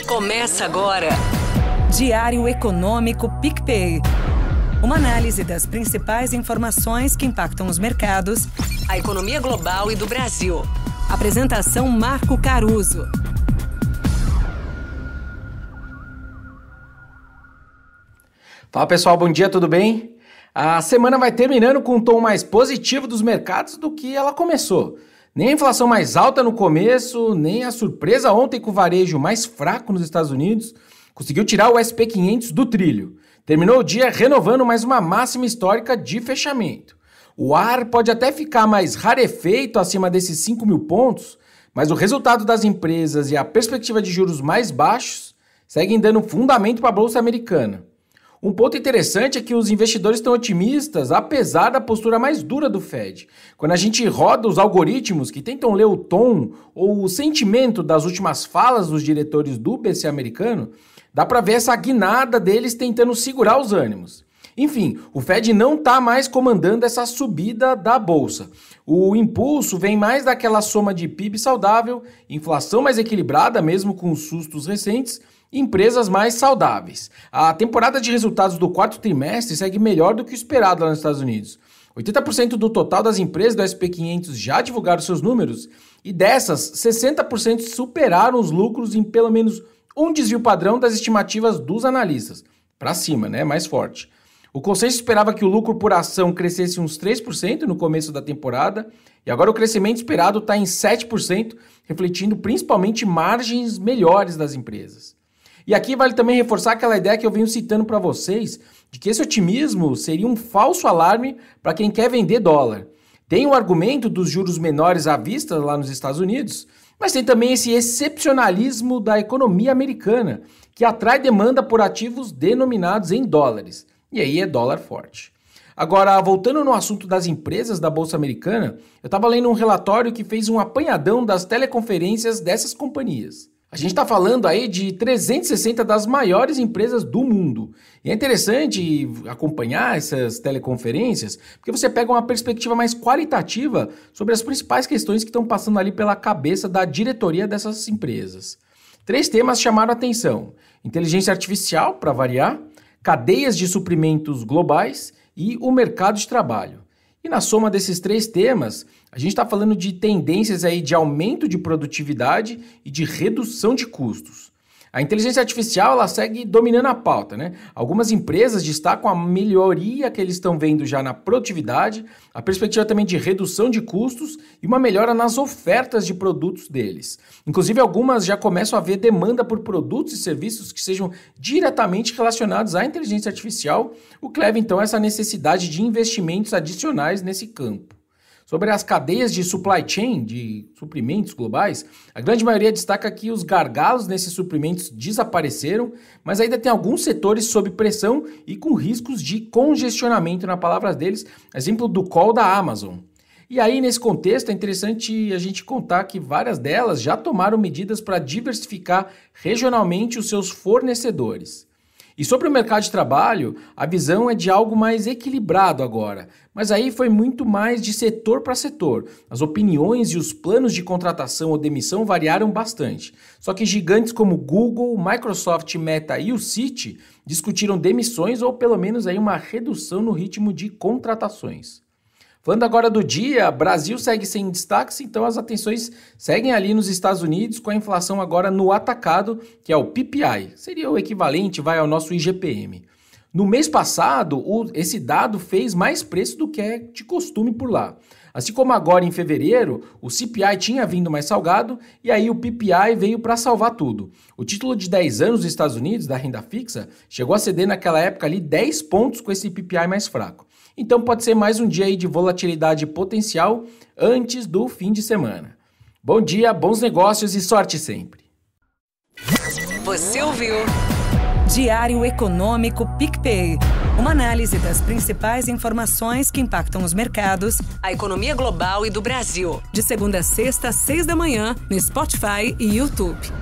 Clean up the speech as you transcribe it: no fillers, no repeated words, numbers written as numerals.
Começa agora. Diário Econômico PicPay. Uma análise das principais informações que impactam os mercados, A economia global e do Brasil. Apresentação Marco Caruso. Fala pessoal, bom dia, tudo bem? A semana vai terminando com um tom mais positivo dos mercados do que ela começou. Nem a inflação mais alta no começo, nem a surpresa ontem com o varejo mais fraco nos Estados Unidos conseguiu tirar o S&P 500 do trilho. Terminou o dia renovando mais uma máxima histórica de fechamento. O ar pode até ficar mais rarefeito acima desses 5 mil pontos, mas o resultado das empresas e a perspectiva de juros mais baixos seguem dando fundamento para a Bolsa Americana. Um ponto interessante é que os investidores estão otimistas, apesar da postura mais dura do Fed. Quando a gente roda os algoritmos que tentam ler o tom ou o sentimento das últimas falas dos diretores do BC americano, dá para ver essa guinada deles tentando segurar os ânimos. Enfim, o Fed não está mais comandando essa subida da bolsa. O impulso vem mais daquela soma de PIB saudável, inflação mais equilibrada, mesmo com os sustos recentes, e empresas mais saudáveis. A temporada de resultados do quarto trimestre segue melhor do que o esperado lá nos Estados Unidos. 80% do total das empresas do S&P 500 já divulgaram seus números, e dessas, 60% superaram os lucros em pelo menos um desvio padrão das estimativas dos analistas. Para cima, né? Mais forte. O consenso esperava que o lucro por ação crescesse uns 3% no começo da temporada, e agora o crescimento esperado está em 7%, refletindo principalmente margens melhores das empresas. E aqui vale também reforçar aquela ideia que eu venho citando para vocês, de que esse otimismo seria um falso alarme para quem quer vender dólar. Tem o argumento dos juros menores à vista lá nos Estados Unidos, mas tem também esse excepcionalismo da economia americana, que atrai demanda por ativos denominados em dólares. E aí é dólar forte. Agora, voltando no assunto das empresas da Bolsa Americana, eu estava lendo um relatório que fez um apanhadão das teleconferências dessas companhias. A gente está falando aí de 360 das maiores empresas do mundo. E é interessante acompanhar essas teleconferências, porque você pega uma perspectiva mais qualitativa sobre as principais questões que estão passando ali pela cabeça da diretoria dessas empresas. 3 temas chamaram a atenção: inteligência artificial, para variar, cadeias de suprimentos globais e o mercado de trabalho. E na soma desses 3 temas, a gente está falando de tendências aí de aumento de produtividade e de redução de custos. A inteligência artificial ela segue dominando a pauta, né? Algumas empresas destacam a melhoria que eles estão vendo já na produtividade, a perspectiva também de redução de custos e uma melhora nas ofertas de produtos deles. Inclusive, algumas já começam a ver demanda por produtos e serviços que sejam diretamente relacionados à inteligência artificial, o que leva então a essa necessidade de investimentos adicionais nesse campo. Sobre as cadeias de supply chain, de suprimentos globais, a grande maioria destaca que os gargalos nesses suprimentos desapareceram, mas ainda tem alguns setores sob pressão e com riscos de congestionamento, na palavra deles, exemplo do call da Amazon. E aí, nesse contexto, é interessante a gente contar que várias delas já tomaram medidas para diversificar regionalmente os seus fornecedores. E sobre o mercado de trabalho, a visão é de algo mais equilibrado agora, mas aí foi muito mais de setor para setor. As opiniões e os planos de contratação ou demissão variaram bastante. Só que gigantes como Google, Microsoft, Meta e o Citi discutiram demissões ou pelo menos aí uma redução no ritmo de contratações. Falando agora do dia, Brasil segue sem destaques, então as atenções seguem ali nos Estados Unidos com a inflação agora no atacado, que é o PPI, seria o equivalente ao nosso IGPM. No mês passado, esse dado fez mais preço do que é de costume por lá. Assim como agora em fevereiro, o CPI tinha vindo mais salgado e aí o PPI veio para salvar tudo. O título de 10 anos dos Estados Unidos, da renda fixa, chegou a ceder naquela época ali 10 pontos com esse PPI mais fraco. Então pode ser mais um dia aí de volatilidade potencial antes do fim de semana. Bom dia, bons negócios e sorte sempre. Você ouviu? Diário Econômico PicPay. Uma análise das principais informações que impactam os mercados, A economia global e do Brasil. de segunda a sexta, às 6 da manhã, no Spotify e YouTube.